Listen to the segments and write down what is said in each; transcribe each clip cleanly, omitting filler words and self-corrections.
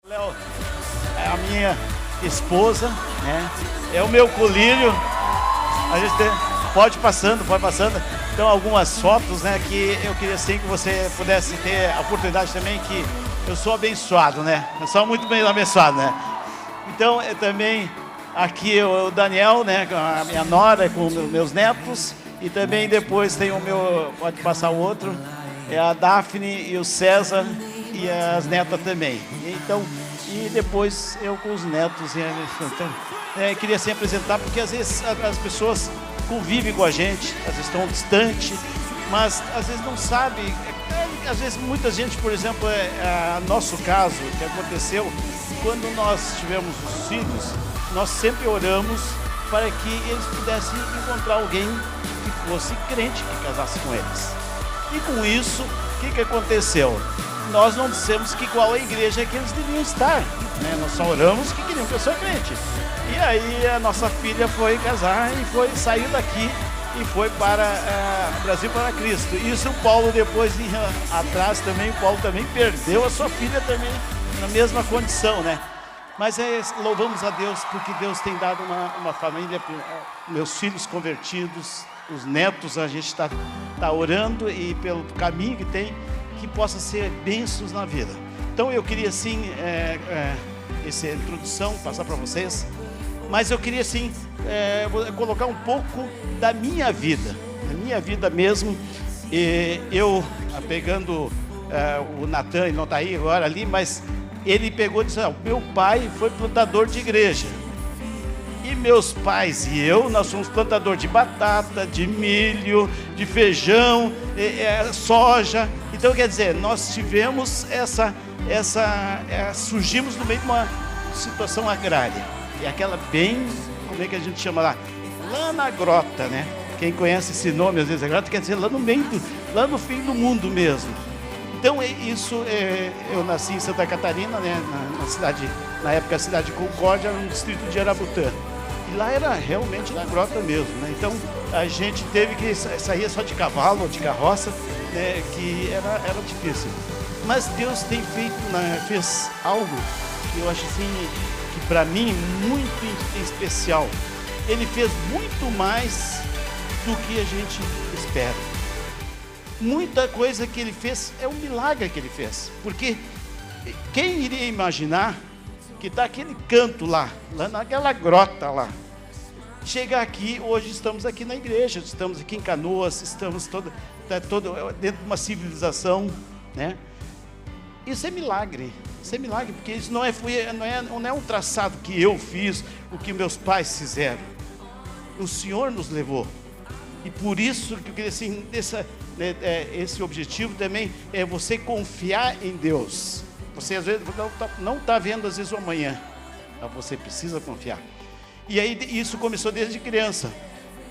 Léo é a minha esposa, né? É o meu colírio. A gente pode passando. Então, algumas fotos, né? Que eu queria sim que você pudesse ter a oportunidade também, que eu sou abençoado, né? Eu sou muito bem abençoado, né? Então, eu também aqui o Daniel, né? Com a minha nora, com meus netos. E também depois tem o meu, pode passar o outro, é a Daphne e o César e as netas também. Então, e depois eu com os netos. Então, queria se apresentar, porque às vezes as pessoas convivem com a gente, às vezes estão distantes, mas às vezes não sabem. Às vezes muita gente, por exemplo, nosso caso, que aconteceu, quando nós tivemos os filhos, nós sempre oramos para que eles pudessem encontrar alguém que fosse crente, que casasse com eles. E com isso, o que aconteceu? Nós não dissemos que qual a igreja que eles deviam estar, né? Nós só oramos que queriam pessoa crente. E aí a nossa filha foi casar e saiu daqui e foi para Brasil para Cristo. Isso o Paulo depois, atrás também, o Paulo também perdeu a sua filha também na mesma condição, né? Mas louvamos a Deus, porque Deus tem dado uma família, meus filhos convertidos, os netos, a gente está orando e pelo caminho que tem, que possa ser bênçãos na vida. Então eu queria sim, essa introdução, passar para vocês, mas eu queria sim, colocar um pouco da minha vida mesmo. E eu, pegando o Natan, ele não está aí agora ali, mas ele pegou e disse: meu pai foi plantador de igreja. E meus pais e eu, nós somos plantador de batata, de milho, de feijão, soja. Então, quer dizer, nós tivemos surgimos no meio de uma situação agrária. E aquela bem, como é que a gente chama lá na grota, né? Quem conhece esse nome, às vezes, a grota quer dizer lá no meio, lá no fim do mundo mesmo. Então, eu nasci em Santa Catarina, né? Na cidade, na época a cidade de Concórdia, era no distrito de Arabutã. E lá era realmente na grota mesmo, né? Então a gente teve que sair só de cavalo ou de carroça, né? Que era difícil. Mas Deus tem feito, fez algo que eu acho assim, que para mim muito especial. Ele fez muito mais do que a gente espera. Muita coisa que ele fez é um milagre que ele fez, porque quem iria imaginar que está aquele canto lá naquela grota lá, chegar aqui, hoje estamos aqui na igreja, estamos aqui em Canoas, estamos todo dentro de uma civilização, né? Isso é milagre, porque isso não é um traçado que eu fiz, o que meus pais fizeram. O Senhor nos levou, e por isso que eu queria assim, esse objetivo também é você confiar em Deus. Você às vezes não está vendo às vezes o amanhã, mas você precisa confiar. E aí isso começou desde criança.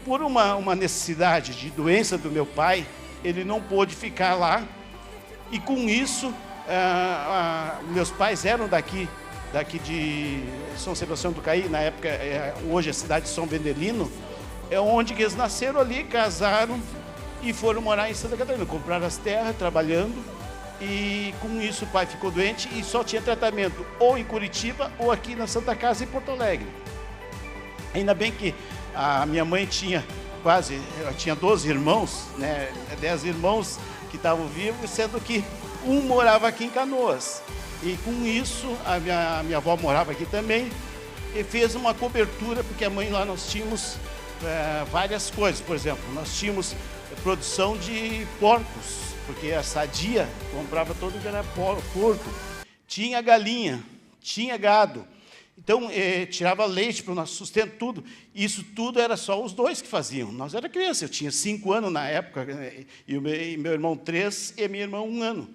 Por uma necessidade de doença do meu pai, ele não pôde ficar lá. E com isso, meus pais eram daqui de São Sebastião do Caí, na época, hoje é a cidade de São Vendelino, é onde eles nasceram ali, casaram e foram morar em Santa Catarina. Compraram as terras, trabalhando. E com isso o pai ficou doente e só tinha tratamento ou em Curitiba ou aqui na Santa Casa em Porto Alegre. Ainda bem que a minha mãe tinha 12 irmãos, né? 10 irmãos que estavam vivos, sendo que um morava aqui em Canoas. E com isso a minha avó morava aqui também e fez uma cobertura, porque a mãe lá nós tínhamos várias coisas. Por exemplo, nós tínhamos produção de porcos, porque a Sadia comprava tudo que era porco, tinha galinha, tinha gado, então tirava leite para o nosso sustento, tudo. Isso tudo era só os dois que faziam. Nós era criança, eu tinha 5 anos na época, e meu irmão 3 e minha irmã 1 ano.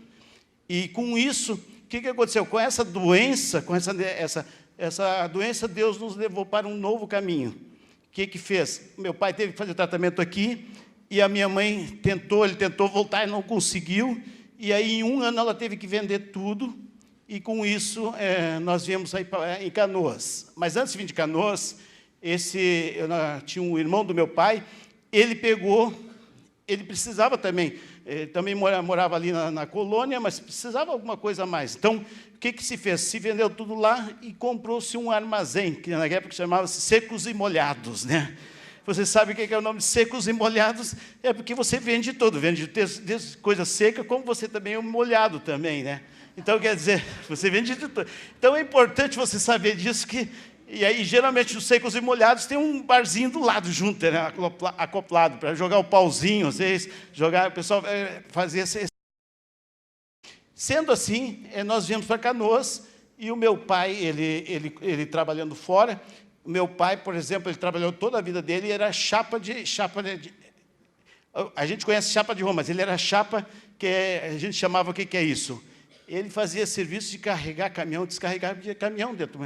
E com isso, o que aconteceu? Com essa doença, essa doença, Deus nos levou para um novo caminho. O que fez? Meu pai teve que fazer tratamento aqui, e a minha mãe ele tentou voltar e não conseguiu. E aí, em 1 ano, ela teve que vender tudo. E com isso, nós viemos aí em Canoas. Mas antes de vir de Canoas, tinha um irmão do meu pai, ele precisava também também morava ali na colônia, mas precisava alguma coisa a mais. Então, o que se fez? Se vendeu tudo lá e comprou-se um armazém, que na época chamava-se Secos e Molhados, né? Você sabe o que é o nome de Secos e Molhados? É porque você vende tudo, vende desde coisa seca, como você também é molhado também, né? Então, quer dizer, você vende de tudo. Então, é importante você saber disso, e aí, geralmente, os Secos e Molhados tem um barzinho do lado junto, né, acoplado, para jogar o pauzinho, às vezes, o pessoal fazia esse. Sendo assim, nós viemos para Canoas, e o meu pai, ele trabalhando fora. O meu pai, por exemplo, ele trabalhou toda a vida dele, era chapa de a gente conhece chapa de Roma, mas ele era chapa, a gente chamava, o que é isso? Ele fazia serviço de carregar caminhão, descarregar de caminhão dentro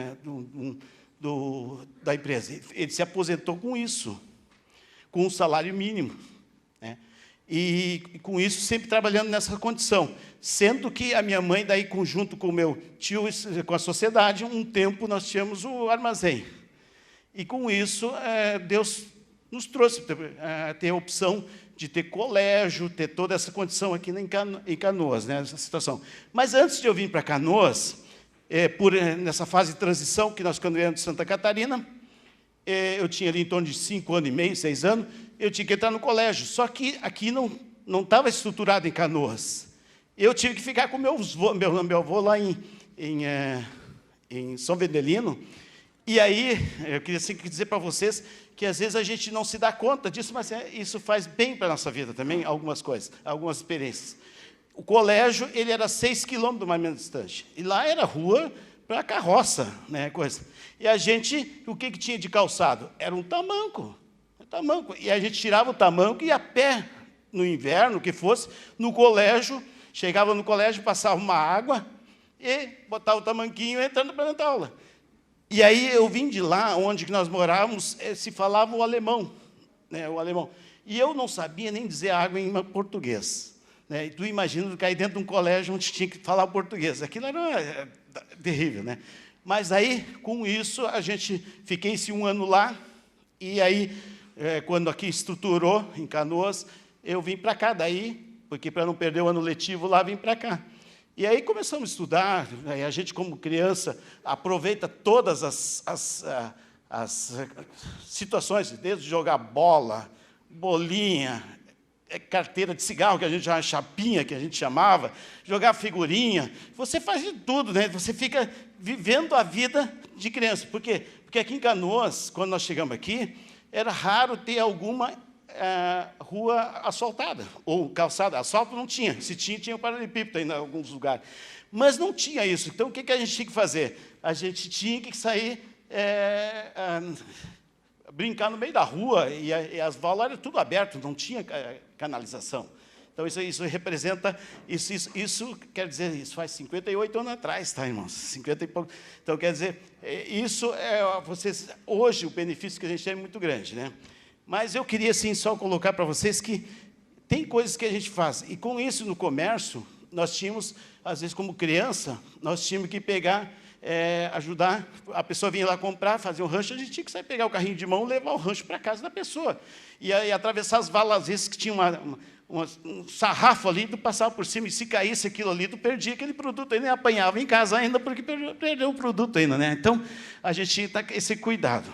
da empresa. Ele se aposentou com isso, com um salário mínimo, né? E com isso, sempre trabalhando nessa condição. Sendo que a minha mãe, daí, junto com o meu tio, com a sociedade, um tempo nós tínhamos o armazém. E, com isso, Deus nos trouxe a ter a opção de ter colégio, ter toda essa condição aqui em Canoas, né, essa situação. Mas, antes de eu vir para Canoas, nessa fase de transição, que nós, quando viemos de Santa Catarina, eu tinha ali em torno de 5 anos e meio, 6 anos, eu tinha que entrar no colégio. Só que aqui não estava estruturado em Canoas. Eu tive que ficar com meu avô lá em São Vendelino. E aí, eu queria dizer para vocês que, às vezes, a gente não se dá conta disso, mas isso faz bem para a nossa vida também, algumas coisas, algumas experiências. O colégio, ele era 6 quilômetros mais ou menos distante. E lá era rua para carroça, né, coisa. E a gente, o que tinha de calçado? Era um tamanco. E a gente tirava o tamanco e ia a pé, no inverno, que fosse, no colégio, chegava no colégio, passava uma água e botava o tamanquinho entrando para dentro da aula. E aí eu vim de lá, onde nós morávamos, se falava o alemão, né, o alemão. E eu não sabia nem dizer água em português, né? E tu imagina cair dentro de um colégio onde tinha que falar português. Aquilo era terrível, né? Mas aí, com isso, fiquei esse 1 ano lá, e aí, quando aqui estruturou, em Canoas, eu vim para cá, porque para não perder o ano letivo lá, vim para cá. E aí começamos a estudar, aí a gente, como criança, aproveita todas as situações, desde jogar bola, bolinha, carteira de cigarro, que a gente chamava, chapinha, que a gente chamava, jogar figurinha. Você faz de tudo, né? Você fica vivendo a vida de criança. Por quê? Porque aqui em Canoas, quando nós chegamos aqui, era raro ter alguma rua asfaltada, ou calçada. Asfalto não tinha. Se tinha, tinha o paralelepípedo em alguns lugares. Mas não tinha isso. Então, o que a gente tinha que fazer? A gente tinha que sair, brincar no meio da rua, e as valas eram tudo aberto, não tinha canalização. Então, isso representa, isso quer dizer, isso faz 58 anos atrás, tá, irmãos? 50 e pouco. Então, quer dizer, isso hoje, o benefício que a gente tem é muito grande, né? Mas eu queria, assim, só colocar para vocês que tem coisas que a gente faz. E, com isso, no comércio, nós tínhamos, às vezes, como criança, nós tínhamos que pegar, ajudar, a pessoa vinha lá comprar, fazer um rancho, a gente tinha que sair pegar o carrinho de mão e levar o rancho para casa da pessoa. E aí, atravessar as valas, às vezes, que tinha um sarrafo ali, tu passava por cima, e se caísse aquilo ali, tu perdia aquele produto, aí nem apanhava em casa ainda, porque perdeu o produto ainda, né? Então, a gente tinha que ter esse cuidado.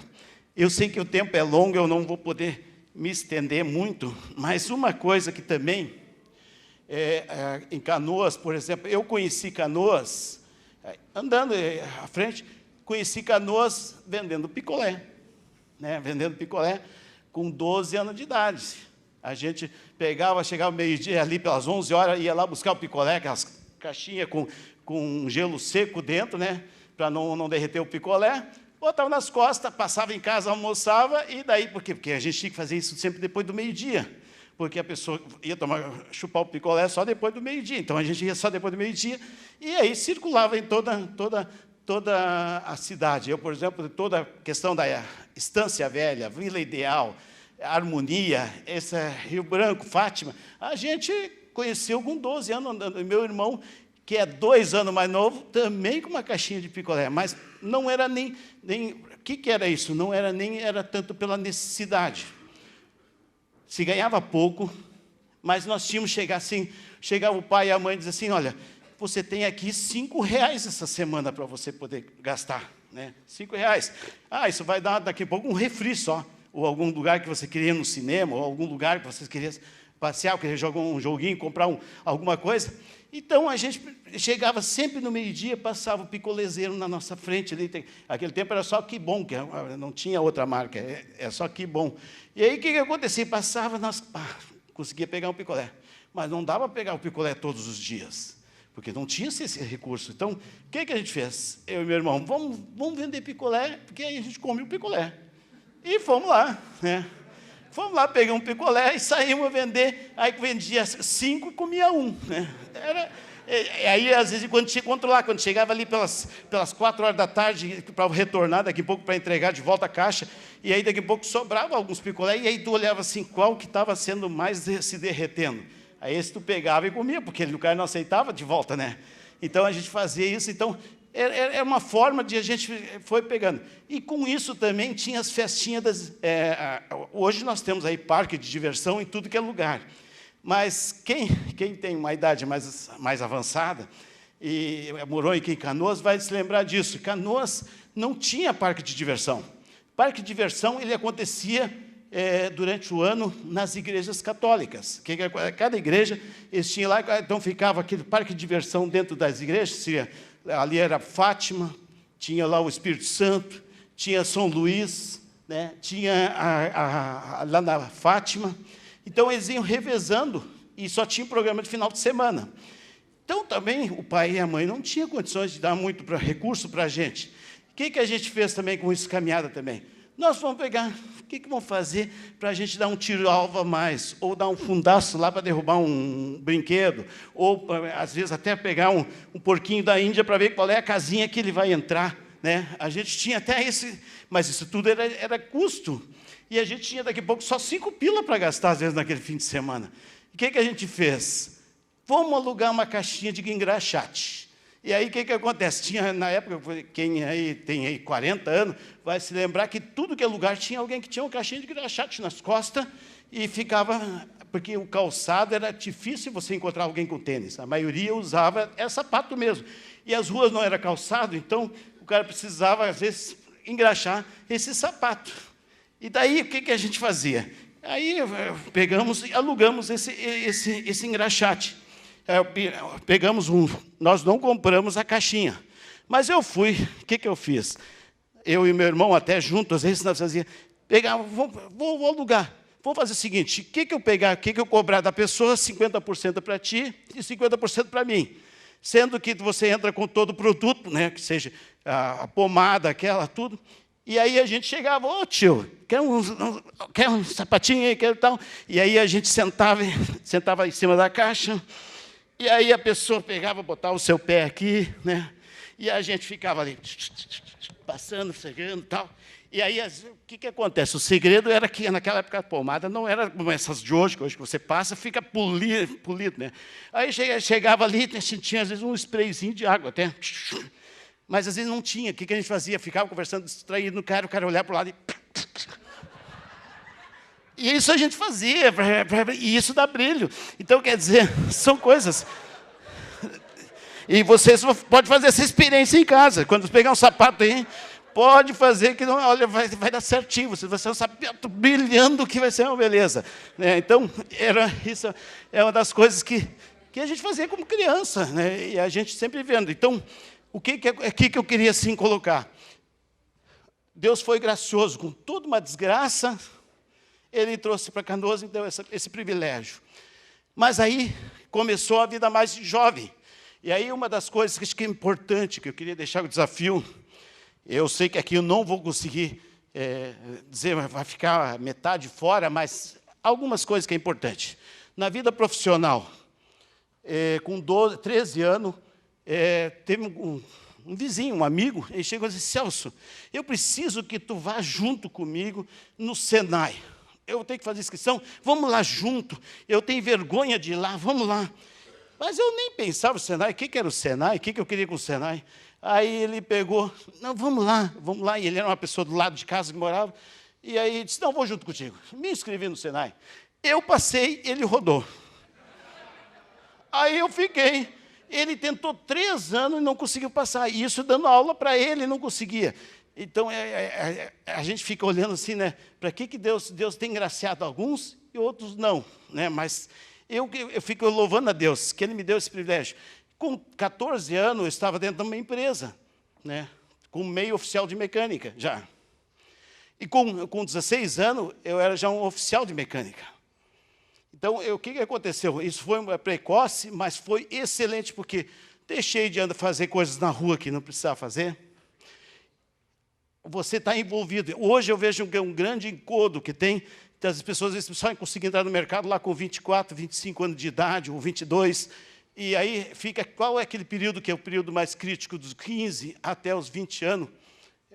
Eu sei que o tempo é longo, eu não vou poder me estender muito, mas uma coisa que também, em Canoas, por exemplo, eu conheci Canoas, andando à frente, conheci Canoas vendendo picolé, né? Vendendo picolé com 12 anos de idade. A gente chegava meio-dia ali, pelas 11 horas, ia lá buscar o picolé, aquelas caixinhas com gelo seco dentro, né? Para não derreter o picolé. Botava nas costas, passava em casa, almoçava, e daí, por quê? Porque a gente tinha que fazer isso sempre depois do meio-dia, porque a pessoa ia chupar o picolé só depois do meio-dia, então a gente ia só depois do meio-dia, e aí circulava em toda a cidade. Eu, por exemplo, toda a questão da Estância Velha, Vila Ideal, Harmonia, Rio Branco, Fátima, a gente conheceu com 12 anos andando. E meu irmão, que é 2 anos mais novo, também com uma caixinha de picolé, mas não era nem o que era isso? Não era tanto pela necessidade. Se ganhava pouco, Mas nós tínhamos que chegar assim, chegava o pai e a mãe e dizer assim, olha, você tem aqui R$ 5 essa semana para você poder gastar, né? R$ 5. Isso vai dar daqui a pouco um refri só, ou algum lugar que você queria ir no cinema, ou algum lugar que você queria passear, queria jogar um joguinho, comprar alguma coisa. Então, a gente chegava sempre no meio-dia, passava o picolezeiro na nossa frente. Ali, aquele tempo era só Que Bom, que não tinha outra marca, é só Que Bom. E aí, o que acontecia? Passava, nós conseguia pegar um picolé. Mas não dava para pegar o picolé todos os dias, porque não tinha esse recurso. Então, o que a gente fez? Eu e meu irmão, vamos vender picolé, porque aí a gente come o picolé. E fomos lá, né? Fomos lá, pegamos um picolé e saímos a vender. Aí vendia 5 e comia 1. Né? Aí, às vezes, quando chegava ali pelas 4 horas da tarde, para retornar, daqui a pouco para entregar de volta a caixa, e aí daqui a pouco sobrava alguns picolé, e aí tu olhava assim, qual que estava sendo mais se derretendo. Aí esse tu pegava e comia, porque o cara não aceitava de volta, né? Então, a gente fazia isso. Então, é uma forma de a gente foi pegando. E com isso também tinha as festinhas hoje nós temos aí parque de diversão em tudo que é lugar. Mas quem tem uma idade mais avançada e morou aqui em Canoas vai se lembrar disso. Canoas não tinha parque de diversão. Parque de diversão ele acontecia durante o ano nas igrejas católicas. Cada igreja eles tinham lá, então ficava aquele parque de diversão dentro das igrejas. Ali era Fátima, tinha lá o Espírito Santo, tinha São Luís, né? Tinha lá na Fátima. Então, eles iam revezando e só tinha programa de final de semana. Então, também, o pai e a mãe não tinham condições de dar muito recurso para a gente. O que a gente fez também com isso, caminhada também? Nós vamos pegar, o que vamos fazer para a gente dar um tiro-alvo a mais, ou dar um fundaço lá para derrubar um brinquedo, ou, às vezes, até pegar um porquinho da Índia para ver qual é a casinha que ele vai entrar. Né? A gente tinha até esse, mas isso tudo era custo. E a gente tinha, daqui a pouco, só 5 pila para gastar, às vezes, naquele fim de semana. O que a gente fez? Vamos alugar uma caixinha de engraxate. E aí, o que acontece? Tinha, na época, quem aí tem aí 40 anos, vai se lembrar que tudo que é lugar tinha alguém que tinha uma caixinha de engraxate nas costas e ficava... Porque o calçado era difícil você encontrar alguém com tênis. A maioria usava sapato mesmo. E as ruas não eram calçado, então o cara precisava, às vezes, engraxar esse sapato. E daí, o que a gente fazia? Aí pegamos e alugamos esse engraxate. Nós não compramos a caixinha. Mas eu fui, o que eu fiz? Eu e meu irmão, até juntos, às vezes nós fazíamos, vou alugar. Vamos fazer o seguinte, o que eu pegar, o que eu cobrar da pessoa, 50% para ti e 50% para mim. Sendo que você entra com todo o produto, né, que seja a pomada, aquela, tudo. E aí a gente chegava, tio, quer um sapatinho aí, quer tal. E aí a gente sentava em cima da caixa, e aí a pessoa pegava, botava o seu pé aqui, né? E a gente ficava ali, passando, chegando e tal. E aí, o que acontece? O segredo era que, naquela época, a pomada não era como essas de hoje, que hoje você passa, fica polido, né? Aí chegava ali, tinha, às vezes, um sprayzinho de água até. Mas, às vezes, não tinha. O que a gente fazia? Ficava conversando, distraído no cara, o cara olhava para o lado e isso a gente fazia, e isso dá brilho. Então, quer dizer, são coisas... E vocês podem fazer essa experiência em casa. Quando pegar um sapato aí, pode fazer que não, olha, vai dar certinho. Você vai ser um sapato brilhando que vai ser uma beleza. Né? Então, isso é uma das coisas que a gente fazia como criança, né? E a gente sempre vendo. Então, o que eu queria assim colocar? Deus foi gracioso com toda uma desgraça. Ele trouxe para Canoas e deu esse privilégio. Mas aí começou a vida mais jovem. E aí uma das coisas que é importante, que eu queria deixar o desafio, eu sei que aqui eu não vou conseguir dizer, vai ficar metade fora, mas algumas coisas que é importante. Na vida profissional, com 13 anos, teve um vizinho, um amigo, ele chegou e disse, Celso, eu preciso que tu vá junto comigo no Senai. Eu tenho que fazer inscrição, vamos lá junto. Eu tenho vergonha de ir lá, vamos lá. Mas eu nem pensava no Senai, o que era o Senai, o que eu queria com o Senai. Aí ele pegou, não, vamos lá. E ele era uma pessoa do lado de casa que morava. E aí disse, não, vou junto contigo. Me inscrevi no Senai. Eu passei, ele rodou. Aí eu fiquei. Ele tentou 3 anos e não conseguiu passar. E isso dando aula para ele, não conseguia. Então, a gente fica olhando assim, né? Para que Deus tem graciado alguns e outros não, né? Mas eu fico louvando a Deus, que Ele me deu esse privilégio. Com 14 anos, eu estava dentro de uma empresa, né? Com meio oficial de mecânica, já. E com 16 anos, eu era já um oficial de mecânica. Então, o que aconteceu? Isso foi precoce, mas foi excelente, porque deixei de fazer coisas na rua que não precisava fazer. Você está envolvido. Hoje eu vejo um grande encodo que tem, as pessoas às vezes, só conseguem entrar no mercado lá com 24, 25 anos de idade, ou 22, e aí fica, qual é aquele período que é o período mais crítico, dos 15 até os 20 anos,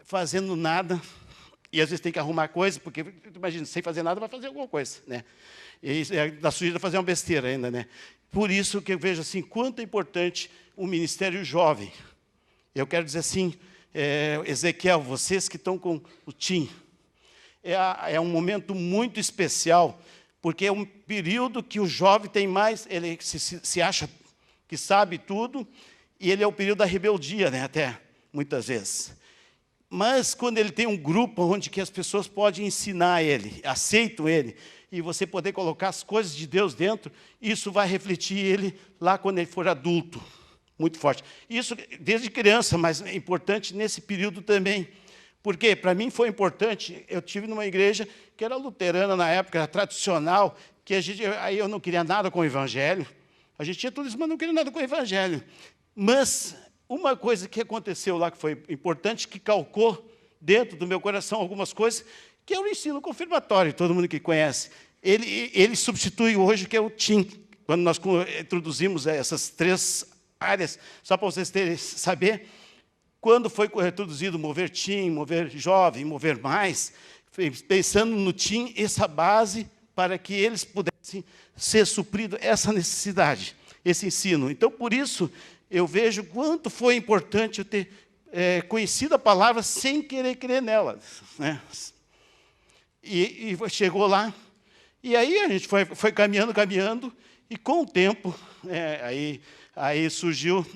fazendo nada, e às vezes tem que arrumar coisa, porque, imagina, sem fazer nada vai fazer alguma coisa, né? E da sujeira fazer uma besteira ainda, né? Por isso que eu vejo assim, quanto é importante o ministério jovem. Eu quero dizer assim, Ezequiel, vocês que estão com o TIM, é um momento muito especial, porque é um período que o jovem tem mais, ele se acha que sabe tudo, e ele é o período da rebeldia, né, até, muitas vezes. Mas quando ele tem um grupo onde que as pessoas podem ensinar ele, aceitam ele, e você poder colocar as coisas de Deus dentro, isso vai refletir ele lá quando ele for adulto, muito forte. Isso desde criança, mas é importante nesse período também. Porque para mim foi importante, eu tive numa igreja que era luterana na época, era tradicional, que aí eu não queria nada com o evangelho. A gente tinha tudo isso, mas não queria nada com o evangelho. Mas uma coisa que aconteceu lá que foi importante, que calcou dentro do meu coração algumas coisas, que é o ensino confirmatório, todo mundo que conhece. Ele substitui hoje, que é o TIM, quando nós introduzimos essas 3 áreas, só para vocês saber, quando foi introduzido Mover TIM, Mover Jovem, Mover Mais, pensando no TIM, essa base para que eles pudessem ser suprido essa necessidade, esse ensino. Então, por isso, eu vejo quanto foi importante eu ter conhecido a palavra sem querer crer nela, né? E chegou lá, e aí a gente foi caminhando, e com o tempo, aí surgiu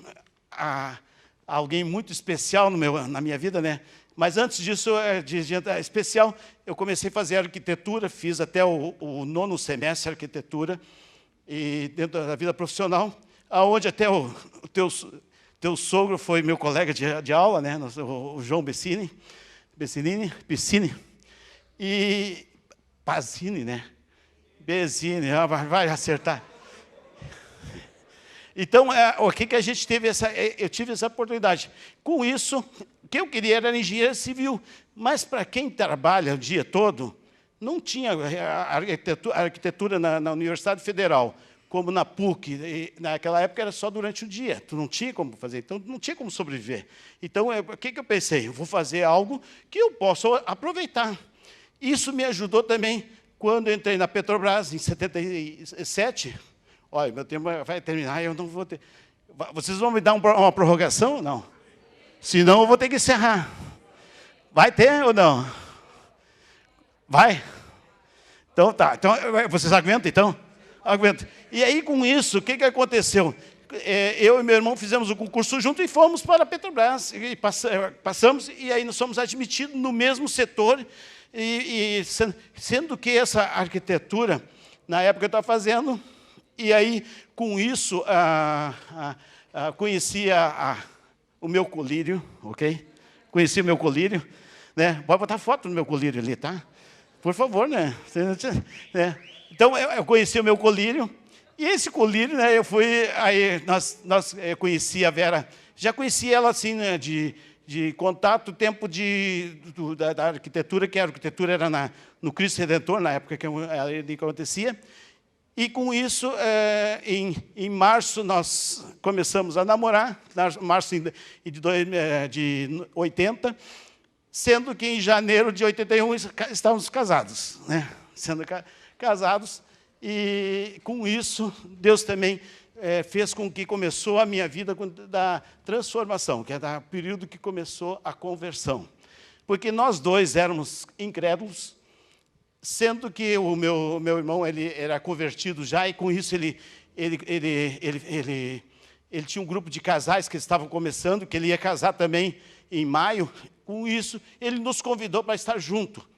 alguém muito especial na minha vida, né? Mas antes disso, especial, eu comecei a fazer arquitetura, fiz até o 9º semestre de arquitetura, e dentro da vida profissional, aonde até o teu sogro foi meu colega de aula, né? O João Bessini, e Pazini, né? Bessini, vai acertar. Então, o que a gente teve eu tive essa oportunidade. Com isso, o que eu queria era engenheiro civil, mas para quem trabalha o dia todo, não tinha arquitetura na Universidade Federal, como na PUC. E naquela época era só durante o dia, tu não tinha como fazer, então não tinha como sobreviver. Então, o que eu pensei? Eu vou fazer algo que eu possa aproveitar. Isso me ajudou também quando eu entrei na Petrobras, em 77. Olha, meu tempo vai terminar, eu não vou ter... Vocês vão me dar uma prorrogação? Não. Senão eu vou ter que encerrar. Vai ter ou não? Vai? Então tá. Então, vocês aguentam, então? Aguentam. E aí, com isso, o que aconteceu? Eu e meu irmão fizemos o concurso junto e fomos para a Petrobras. E passamos, e aí nós fomos admitidos no mesmo setor, sendo que essa arquitetura, na época eu estava fazendo... E aí, com isso, conheci o meu colírio, ok? Conheci o meu colírio, né? Pode botar foto no meu colírio ali, tá? Por favor, né? Então, eu conheci o meu colírio, e esse colírio, né, eu conheci a Vera, já conheci ela assim, né, de contato, tempo da arquitetura, que a arquitetura era no Cristo Redentor, na época que acontecia. E com isso, em março, nós começamos a namorar, março de 80, sendo que em janeiro de 81 estávamos casados, né? Sendo casados, e com isso, Deus também fez com que começou a minha vida da transformação, que é o período que começou a conversão. Porque nós dois éramos incrédulos, sendo que o meu irmão ele era convertido já, e com isso ele tinha um grupo de casais que estavam começando, que ele ia casar também em maio. Com isso, ele nos convidou para estar junto.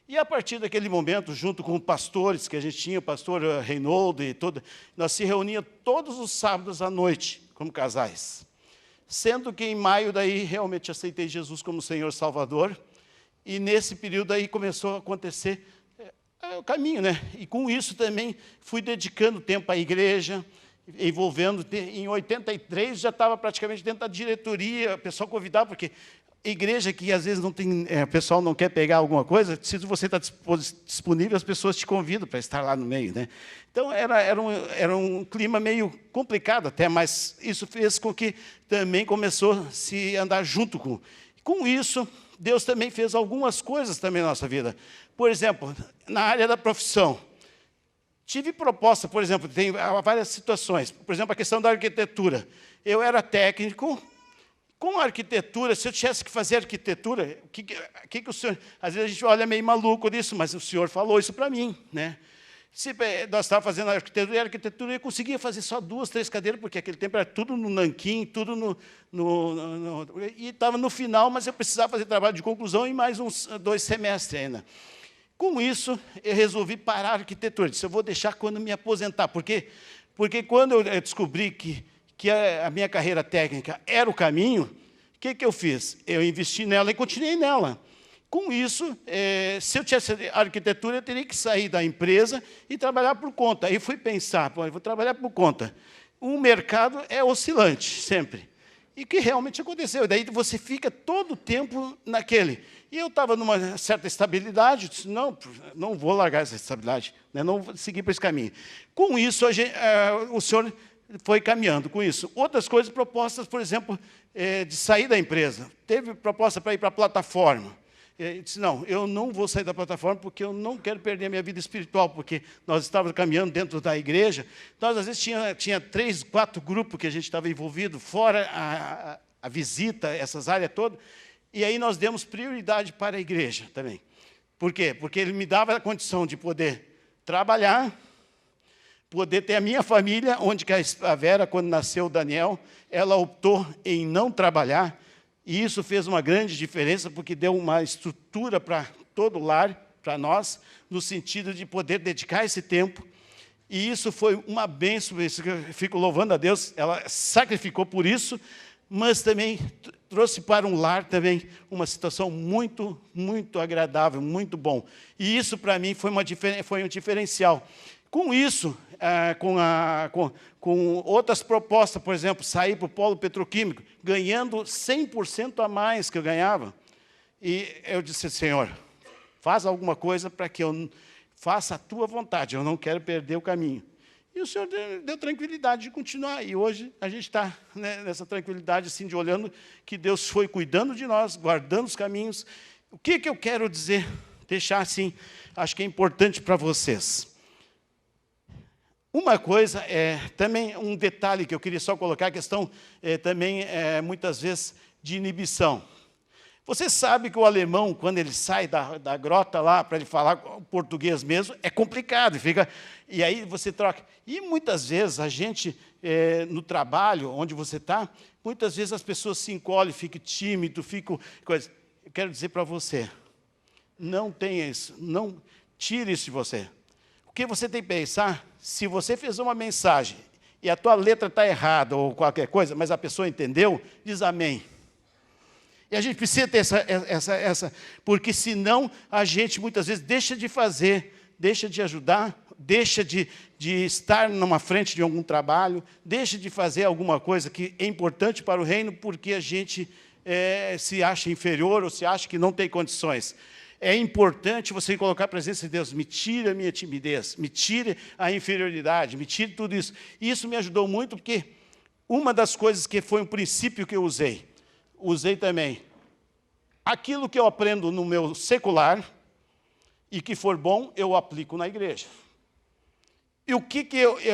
E, a partir daquele momento, junto com pastores que a gente tinha, o pastor Reinaldo e todo, nós se reuníamos todos os sábados à noite, como casais. Sendo que, em maio, daí, realmente aceitei Jesus como Senhor Salvador. E, nesse período, aí começou a acontecer o caminho, né? E, com isso, também, fui dedicando tempo à igreja, envolvendo. Em 83, já estava praticamente dentro da diretoria, o pessoal convidava, porque igreja que às vezes não tem, o pessoal não quer pegar alguma coisa, se você está disponível, as pessoas te convidam para estar lá no meio, né? Então, era um clima meio complicado até, mas isso fez com que também começou a se andar junto com. Com isso, Deus também fez algumas coisas também na nossa vida. Por exemplo, na área da profissão. Tive proposta, por exemplo, tem várias situações. Por exemplo, a questão da arquitetura. Eu era técnico. Com a arquitetura, se eu tivesse que fazer arquitetura, o que o senhor... Às vezes a gente olha meio maluco nisso, mas o senhor falou isso para mim, né? Se nós estávamos fazendo a arquitetura, eu conseguia fazer só 2, 3 cadeiras, porque aquele tempo era tudo no nanquim, tudo e estava no final, mas eu precisava fazer trabalho de conclusão e mais uns 2 semestres ainda. Com isso, eu resolvi parar a arquitetura. Disse, eu vou deixar quando me aposentar. Por quê? Porque quando eu descobri que a minha carreira técnica era o caminho, o que eu fiz? Eu investi nela e continuei nela. Com isso, se eu tivesse arquitetura, eu teria que sair da empresa e trabalhar por conta. Aí fui pensar, eu vou trabalhar por conta. O mercado é oscilante, sempre. E o que realmente aconteceu? Daí você fica todo o tempo naquele. E eu estava numa certa estabilidade, disse, não vou largar essa estabilidade, né, não vou seguir por esse caminho. Com isso, o senhor foi caminhando com isso. Outras coisas, propostas, por exemplo, de sair da empresa. Teve proposta para ir para a plataforma. Eu disse, não, eu não vou sair da plataforma porque eu não quero perder a minha vida espiritual, porque nós estávamos caminhando dentro da igreja. Nós, às vezes, tinha 3, 4 grupos que a gente estava envolvido, fora a visita, essas áreas todas. E aí nós demos prioridade para a igreja também. Por quê? Porque ele me dava a condição de poder trabalhar, poder ter a minha família, onde que a Vera, quando nasceu o Daniel, ela optou em não trabalhar, e isso fez uma grande diferença, porque deu uma estrutura para todo o lar, para nós, no sentido de poder dedicar esse tempo, e isso foi uma bênção, isso que eu fico louvando a Deus, ela sacrificou por isso, mas também trouxe para um lar também uma situação muito, muito agradável, muito bom. E isso, para mim, foi um diferencial. Com isso, com outras propostas, por exemplo, sair para o polo petroquímico, ganhando 100% a mais que eu ganhava. E eu disse, Senhor, faz alguma coisa para que eu faça a tua vontade, eu não quero perder o caminho. E o Senhor deu tranquilidade de continuar. E hoje a gente está, né, nessa tranquilidade, assim, de olhando que Deus foi cuidando de nós, guardando os caminhos. O que eu quero dizer, deixar assim, acho que é importante para vocês. Uma coisa, também um detalhe que eu queria só colocar, a questão também, muitas vezes, de inibição. Você sabe que o alemão, quando ele sai da grota lá, para ele falar o português mesmo, é complicado, e aí você troca. E muitas vezes a gente, no trabalho, onde você está, muitas vezes as pessoas se encolhem, ficam tímidos, coisa. Eu quero dizer para você, não tenha isso, não tire isso de você. O que você tem que pensar, se você fez uma mensagem e a tua letra está errada ou qualquer coisa, mas a pessoa entendeu, diz amém. E a gente precisa ter porque senão a gente muitas vezes deixa de fazer, deixa de ajudar, deixa de estar numa frente de algum trabalho, deixa de fazer alguma coisa que é importante para o reino, porque a gente se acha inferior ou se acha que não tem condições. É importante você colocar a presença de Deus, me tire a minha timidez, me tire a inferioridade, me tire tudo isso. E isso me ajudou muito, porque uma das coisas que foi um princípio que eu usei também, aquilo que eu aprendo no meu secular, e que for bom, eu aplico na igreja. E o que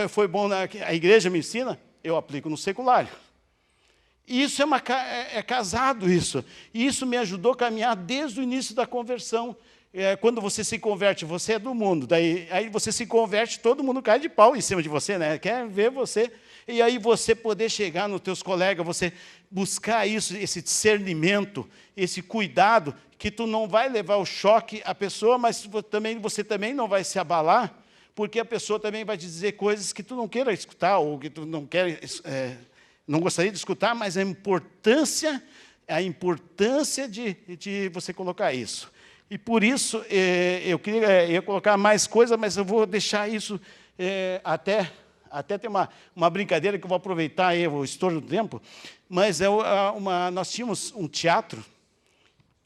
foi bom a igreja me ensina, eu aplico no secular. E isso é casado, isso. E isso me ajudou a caminhar desde o início da conversão. quando você se converte, você é do mundo, aí você se converte, todo mundo cai de pau em cima de você, né? Quer ver você, e aí você poder chegar nos teus colegas, você buscar isso, esse discernimento, esse cuidado, que tu não vai levar o choque à pessoa, mas você também não vai se abalar, porque a pessoa também vai te dizer coisas que tu não queira escutar, ou que tu não quer, não gostaria de escutar, mas a importância de você colocar isso. E por isso, eu queria colocar mais coisa, mas eu vou deixar isso até ter uma brincadeira que eu vou aproveitar aí, o estouro do tempo, mas nós tínhamos um teatro,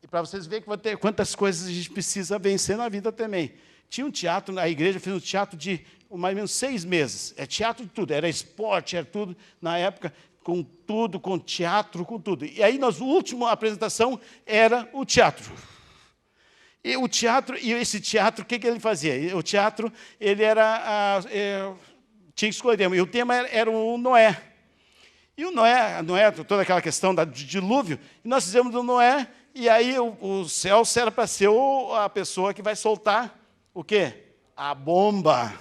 e para vocês verem quantas coisas a gente precisa vencer na vida também. Tinha um teatro, a igreja fez um teatro de mais ou menos 6 meses. É teatro de tudo, era esporte, era tudo, na época, com tudo, com teatro, com tudo. E aí, a última apresentação era o teatro. E esse teatro, o que ele fazia? O teatro, ele era... tinha que escolher, e o tema era o Noé. E o Noé, toda aquela questão do dilúvio, e nós fizemos o Noé, e aí o Celso era para ser a pessoa que vai soltar o quê? A bomba.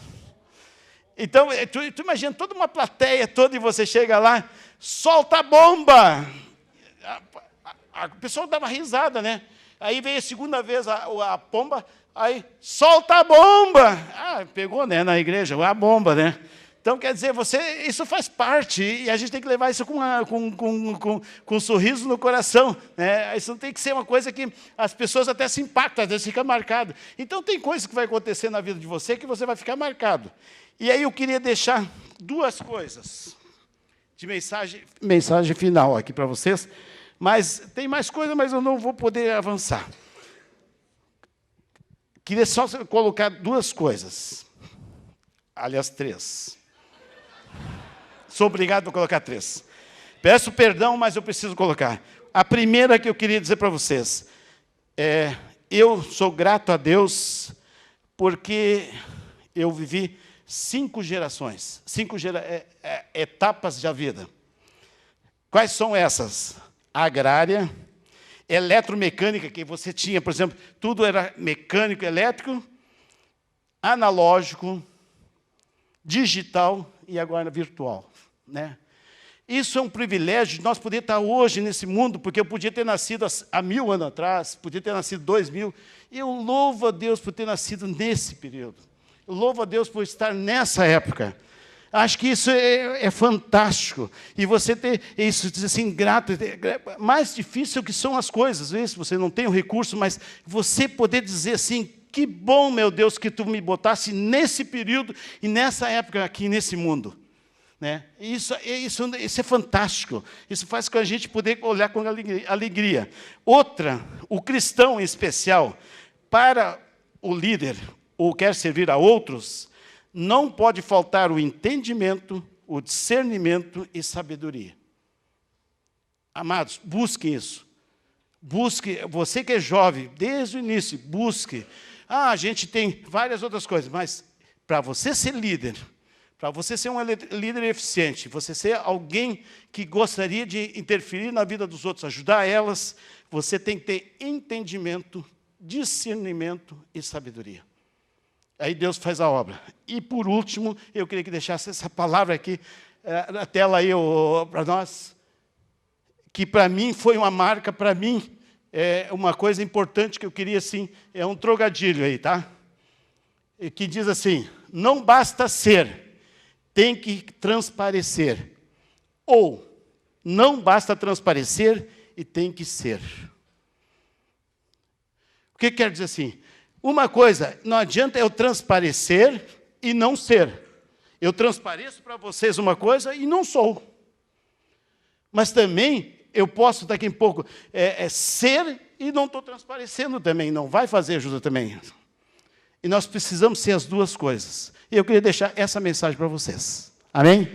Então, tu imagina toda uma plateia toda, e você chega lá, solta a bomba. A pessoa dava risada, né? Aí veio a segunda vez a pomba, aí, solta a bomba! Pegou, né, na igreja, a bomba, né? Então, quer dizer, isso faz parte, e a gente tem que levar isso com um sorriso no coração, né? Isso não tem que ser uma coisa que as pessoas até se impactam, às vezes fica marcado. Então, tem coisas que vai acontecer na vida de você que você vai ficar marcado. E aí eu queria deixar 2 coisas de mensagem final aqui para vocês, mas tem mais coisa, mas eu não vou poder avançar. Queria só colocar 2 coisas. Aliás, 3. Sou obrigado por colocar 3. Peço perdão, mas eu preciso colocar. A primeira que eu queria dizer para vocês eu sou grato a Deus porque eu vivi 5 gerações, 5 etapas da vida. Quais são essas? Agrária, eletromecânica, que você tinha, por exemplo, tudo era mecânico, elétrico, analógico, digital e agora virtual, né? Isso é um privilégio de nós poder estar hoje nesse mundo, porque eu podia ter nascido há 1000 anos atrás, podia ter nascido 2000, e eu louvo a Deus por ter nascido nesse período. Eu louvo a Deus por estar nessa época. Acho que isso é fantástico. E você ter isso, dizer assim, grato, mais difícil que são as coisas, às vezes você não tem o recurso, mas você poder dizer assim, que bom, meu Deus, que tu me botasse nesse período e nessa época aqui, nesse mundo. Né? Isso é fantástico. Isso faz com a gente poder olhar com alegria. Outra, o cristão em especial, para o líder, ou quer servir a outros, não pode faltar o entendimento, o discernimento e sabedoria. Amados, busquem isso. Busque, você que é jovem, desde o início, busque. A gente tem várias outras coisas, mas para você ser líder, para você ser um líder eficiente, você ser alguém que gostaria de interferir na vida dos outros, ajudar elas, você tem que ter entendimento, discernimento e sabedoria. Aí Deus faz a obra. E, por último, eu queria que deixasse essa palavra aqui na tela aí para nós, que para mim foi uma marca, para mim é uma coisa importante que eu queria, assim, é um trocadilho aí, tá? Que diz assim, não basta ser, tem que transparecer. Ou, não basta transparecer e tem que ser. O que quer dizer assim? Uma coisa, não adianta eu transparecer e não ser. Eu transpareço para vocês uma coisa e não sou. Mas também eu posso, daqui a pouco, ser e não estou transparecendo também. Não vai fazer ajuda também. E nós precisamos ser as 2 coisas. E eu queria deixar essa mensagem para vocês. Amém?